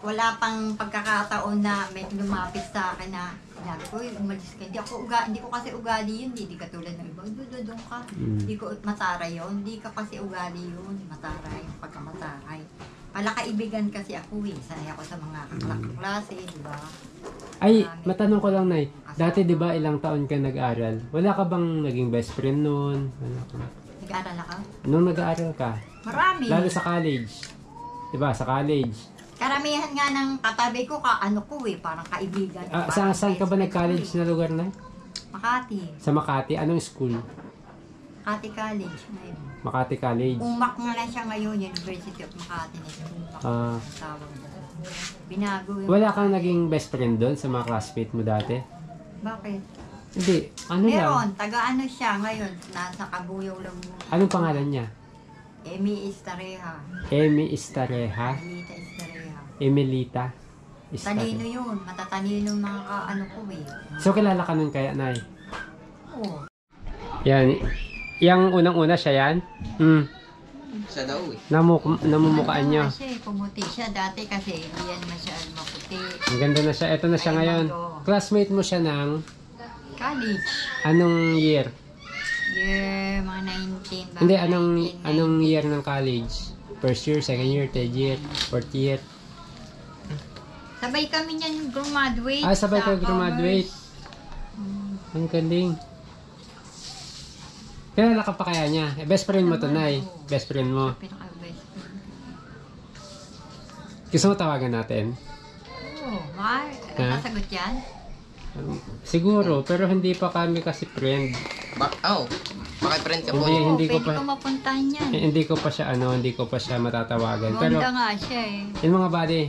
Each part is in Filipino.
wala pang pagkakataon na may lumapit sa akin na sabi ko, umalis ka. Hindi ko kasi ugali yun. Hindi katulad ng iba. Dududong ka. Hindi ko mataray yun. Hindi ka kasi ugali yun. Mataray. Pagkamataray. Palakaibigan kasi ako eh. Sanay ako sa mga klase, di ba? Ay, matanong ko lang, Nay. Dati, di ba, ilang taon ka nag-aral? Wala ka bang naging best friend noon? Nag-aaral ako? Nung nag-aaral ka? Marami. Lalo sa college. Di ba, sa college. Karamihan nga ng katabi ko, parang kaibigan. Saan ka ba nag-college na lugar na? Makati. Sa Makati? Anong school? Makati College ngayon. Makati College. Umak nga lang siya ngayon, University of Makati. Tawag doon. Binago yun. Wala kang naging best friend doon sa mga classmate mo dati? Bakit? Hindi. Ano lang? Meron, taga-ano siya ngayon, nasa Kabuyaw lang. Anong pangalan niya? Emi Estareja. Emi Estareja? Emilita Estareja. Emelita Estareja. Talino yun, matatalino mga ano ko eh. So kilala ka nun kaya, Nay? Oo. Yan. Yang unang-una siya yan? Siya daw eh. Namumukaan niyo. Siya, pumuti siya dati kasi hindi yan masyadong maputi. Ang ganda na siya. Ito na siya ngayon. Classmate mo siya ng College. anong year? Year, mga 19 ba? Hindi, anong year ng college? First year, second year, third year, fourth year? Sabay kami niyan graduate. Sabay ka graduate. Ang galing. Kilala ka pa kaya niya? Best friend mo to, Nay. Best friend mo. Pinaka-best friend. Gusto mo tawagan natin? Oo, sasagot yan? Siguro, pero hindi pa kami kasi friend. Maki-friend ka po. Hindi ko pwede pa ko mapuntahan yan. Hindi ko pa siya matatawagan. Pero Ganda nga siya eh. yung mga buddy,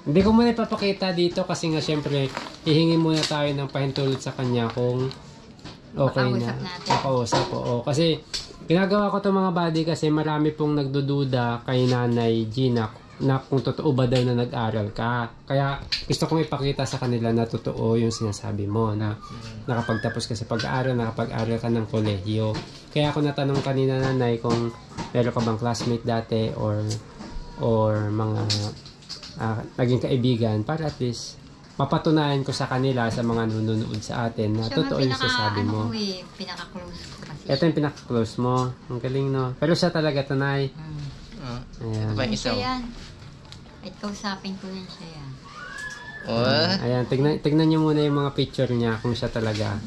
hindi ko muna ipapakita dito kasi nga syempre hihingi muna tayo ng pahintulot sa kanya kung okay na. Makausap, oo. Kasi ginagawa ko itong mga buddy kasi marami pong nagdududa kay Nanay Gina na kung totoo ba daw na nag-aral ka. Kaya gusto kong ipakita sa kanila na totoo yung sinasabi mo na nakapagtapos ka sa pag-aaral, nakapag-aral ka ng kolehiyo. Kaya ako natanong kanina, Nanay, kung meron ka bang classmate dati or mga naging kaibigan para at least mapatunayan ko sa kanila, sa mga nanonood sa atin na siya totoo yung sasabi mo. Pinaka-close ko kasi. Ito yung pinaka-close mo. Ang galing, no? Pero siya talaga, Tanay. Ayan. Ito pa yung isa. Yan. At kausapin ko rin siya yan. Ayan, tignan niyo muna yung mga picture niya kung siya talaga.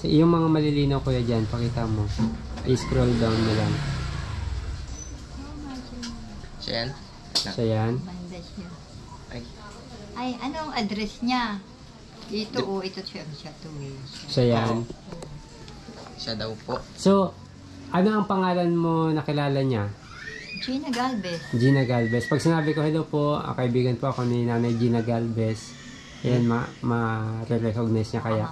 Yung mga malilinaw kuya dyan, pakita mo. I-scroll down mo lang. Siya yan? Siya yan. Banda siya. Ay. Ay, anong address niya? Ito, ito siya to eh. Siya yan. Siya daw po. So, ano ang pangalan mo nakilala niya? Gina Galvez. Gina Galvez. Pag sinabi ko, hello po, kaibigan po ako ni Nanay Gina Galvez. Ayan, ma-recognize niya kaya.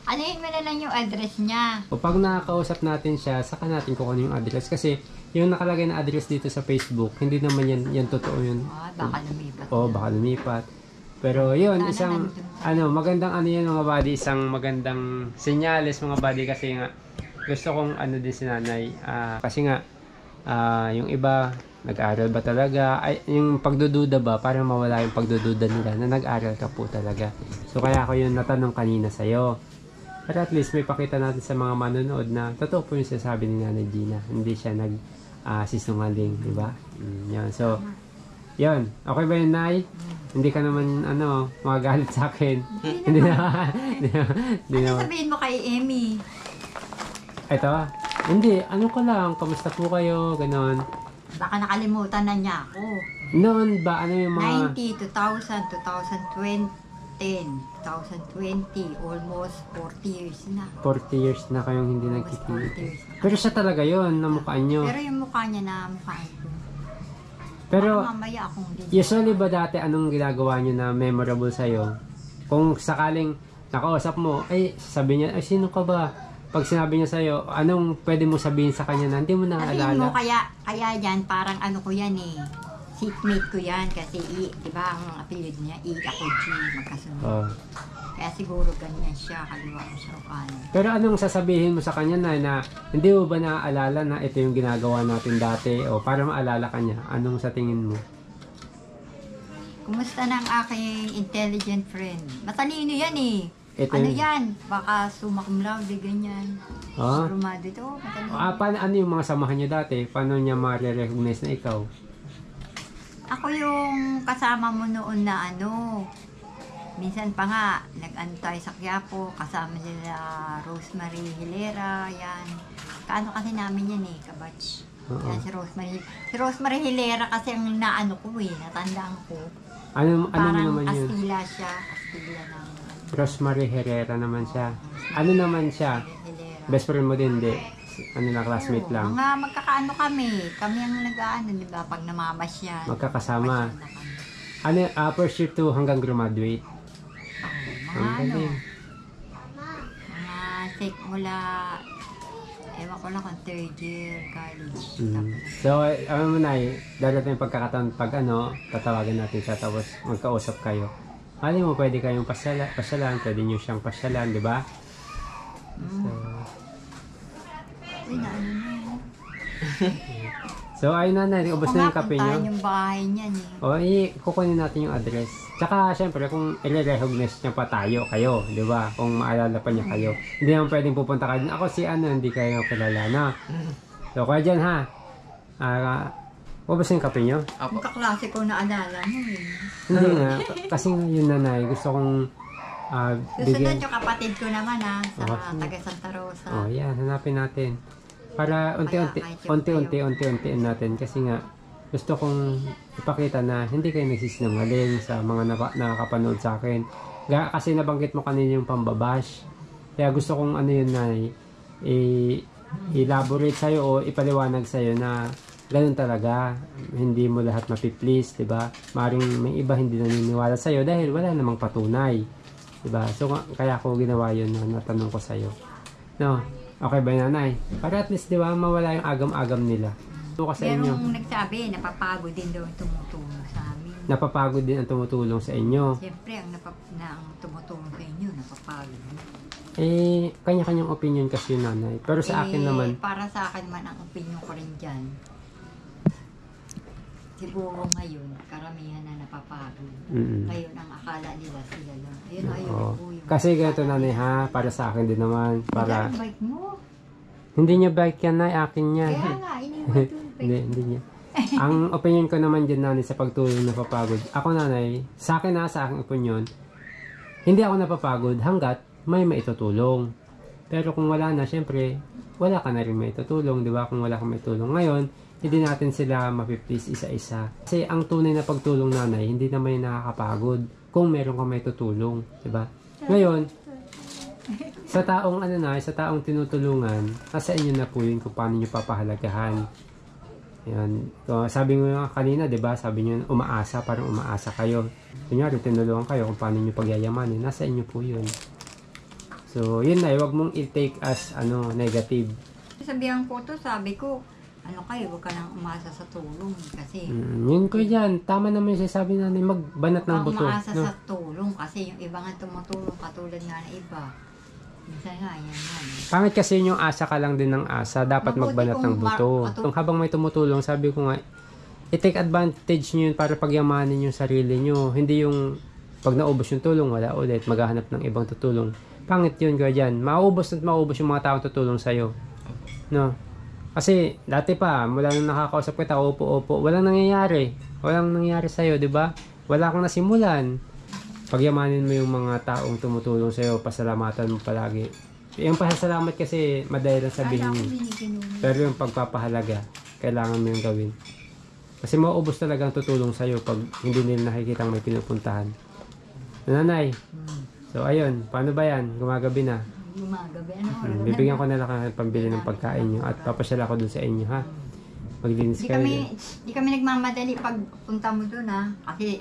Anuhin mo na lang yung address niya. O pag nakakausap natin siya, saka natin kukunin yung address. Kasi yung nakalagay na address dito sa Facebook, hindi naman yan totoo yun. Baka lumipat. Baka lumipat. Pero yun, isang, magandang yan mga buddy, isang magandang senyales mga buddy kasi nga, gusto kong din si Nanay. Kasi nga, yung iba, nag-aral ba talaga? Ay, yung pagdududa ba, para mawala yung pagdududa nila na nag-aral ka po talaga. So kaya ako yun natanong kanina sa'yo. Pero at least may pakita natin sa mga manonood na totoo po yung sinasabi ni Nanay Gina. Hindi siya sisungaling, di ba? Yun. So, yun. Okay ba yun, Nay? Hindi ka naman, magagalit sa akin. Hindi naman. Sabihin mo kay Emmy? Ito? Hindi. Ko lang. Kamusta po kayo? Ganon. Baka nakalimutan na niya ako. Noon ba? Ano yung mga... 90, 2000, 2020, 2020. Almost 40 years na. 40 years na kayong hindi nagkikita. 40 years na. Pero siya talaga yun, namukhaan nyo. Pero yung mukha niya na mukhaan ko. Pero, mamaya akong usually ba dati anong ginagawa nyo na memorable sa'yo? Kung sakaling nakausap mo, sabi niya, sino ka ba? Pag sinabi niya sa'yo, anong pwede mo sabihin sa kanya na hindi mo naaalala? Sabihin mo, kaya yan, parang ko yan eh. seatmate ko yan kasi di ba ang apelyido niya, ako G, magkasunod. Oh. Kaya siguro ganyan siya, kaliwa ko siya o kanan. Pero anong sasabihin mo sa kanya na hindi mo ba naaalala na ito yung ginagawa natin dati o para maalala ka niya? Anong sa tingin mo? Kumusta ng aking intelligent friend? Matalino yan eh. Ito Ano yung- yan? Baka summa cum laude, ganyan. Ah? Rumado ito, matalino. Ano yung mga samahan niya dati? Paano niya ma-recognize na ikaw? Ako yung kasama mo noon na minsan pa nga, nag-antay sa Quiapo, kasama nila Rosemary Hilera, yan. Kaano kasi namin yan eh, kabatch. Oo. Yan si Rosemary. Si Rosemary Hilera kasi ang naano ko eh, natandaan ko. Ano Parang naman yun? Kastila siya, Kastila ng Rosemary Herrera naman siya. Ano naman siya? Hilera. Best friend mo din, di? Ano na, classmate Oo, lang? Mga magkakaano kami. Kami ang nag-aano, di ba? Pag namamasyan. Magkakasama. Namamasyan na kami. First year to hanggang graduate? Oo, Ang mga galing. take mula, ewan ko lang kung third year college. Mm. Tapos, So, alam mo na darating yung pagkakataon pag tatawagan natin siya tapos magkausap kayo. Mali mo, pwede kayong pasyalan, pwede nyo siyang pasyalan, di ba? uy, naano na. So, ayun na, ubos na yung kape nyo. Puntahan yung bahay niyan eh. Kukunin natin yung address. Tsaka, syempre, kung i-recognize niya pa kayo, di ba? Kung maalala pa niya kayo. Hindi naman pwedeng pupunta kayo. Ako si hindi kayo kilala na. So, kaya dyan ha. Ubos na yung kape nyo? Apo. Magkaklase ko na alala mo eh. Hindi nga. Kasi yun nanay, gusto kong Susunod yung kapatid ko naman sa Okay. taga Santa Rosa. Oh, yan. Hanapin natin. Para unti-unti natin. Kasi nga, gusto kong ipakita na hindi kayo nagsisinungaling sa mga nakakapanood sa akin. Kasi nabanggit mo kanina yung pambabash. Kaya gusto kong yun na elaborate sa'yo o ipaliwanag sa'yo na ganun talaga. Hindi mo lahat mapiplease, diba? Maring may iba hindi naniniwala sa'yo dahil wala namang patunay. Diba? So, kaya ako ginawa yun na natanong ko sa'yo. No? Okay ba nanay? Para at least, diba, mawala yung agam-agam nila. So, sa inyo. Merong nagsabi, napapagod din daw yung tumutulong sa amin. Napapagod din ang tumutulong sa inyo. Siyempre, ang tumutulong sa inyo, napapagod. Kanya-kanyang opinion kasi yun, nanay. Pero sa akin naman, Para sa akin naman, ang opinion ko rin dyan, siguro ngayon, karamihan na napapagod. Ngayon, ang akala nila sila lang. Ayun, oo. po yung... Kasi ganito, nanay, ha? Para sa akin din naman. Para... Ang bike mo. Hindi niya bike yan, nay. Akin yan. Kaya nga, iniwan ito. Hindi niya. Ang opinion ko naman dyan, nanay, sa pagtulong napapagod. Ako, nanay, sa akin sa aking opinion, hindi ako napapagod hanggat may maitutulong. Pero kung wala na, syempre, wala ka na rin maitutulong, di ba? Kung wala kang maitulong. Ngayon, hindi natin sila mapiplease isa-isa. Kasi ang tunay na pagtulong, nanay, hindi na may nakakapagod kung meron kang maitutulong, di ba? Ngayon, sa taong tinutulungan, nasa inyo na po yun kung paano nyo papahalagahan. Yan. So, sabi mo kanina, di ba? Sabi nyo, umaasa, parang umaasa kayo. Kunyari, tinulungan kayo kung paano nyo pagyayamanin. Nasa inyo po yun. So, yun na, huwag mong i-take as negative. Sabihan ko to, sabi ko, huwag ka nang umasa sa tulong. Kasi, Yun ko yan. Tama naman yung sabi na magbanat ng buto. umaasa sa tulong kasi yung iba nga tumutulong katulad nga ng iba. Minsan nga, yan nga. Pangit kasi yung asa ka lang din ng asa. Dapat Mabuti magbanat ng kung buto. Kung habang may tumutulong, sabi ko nga, i-take advantage nyo yun para pagyamanin yung sarili nyo. Hindi yung pag naubos yung tulong, wala ulit. Maghahanap ng ibang tutulong. Pangit yun, guardian. Maubos at maubos yung mga taong tutulong sa'yo. No? Kasi, dati pa, mula nung nakakausap kita, opo, walang nangyayari. Walang nangyayari sa'yo, di ba? Wala kang nasimulan. Pagyamanin mo yung mga taong tumutulong sa'yo, pasalamatan mo palagi. Yung pasasalamat kasi, madali lang sabihin yun. Pero yung pagpapahalaga, kailangan mo yung gawin. Kasi maubos talagang tutulong sa'yo pag hindi nila nakikita may pinupuntahan. Nanay, so ayun, paano ba yan? Gumagabi na. Gumagabi. Bibigyan ko na lang kayo ng pambili ng pagkain nyo at papasyala ko dun sa inyo, ha? Maglinis kayo dyan. Di kami nagmamadali pag punta mo doon, ha? Kasi,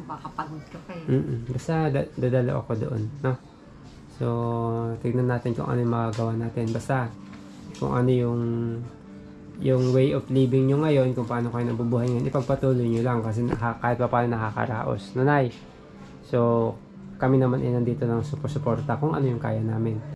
baka pagod ka pa eh. Basta dadalo ako doon, no? So, tignan natin kung ano yung magagawa natin. Basta, kung ano yung yung way of living nyo ngayon, kung paano kayo nabubuhay ngayon, ipagpatuloy nyo lang kasi kahit pa paano nakakaraos. Nanay, so kami naman ay nandito lang suporta kung ano yung kaya namin.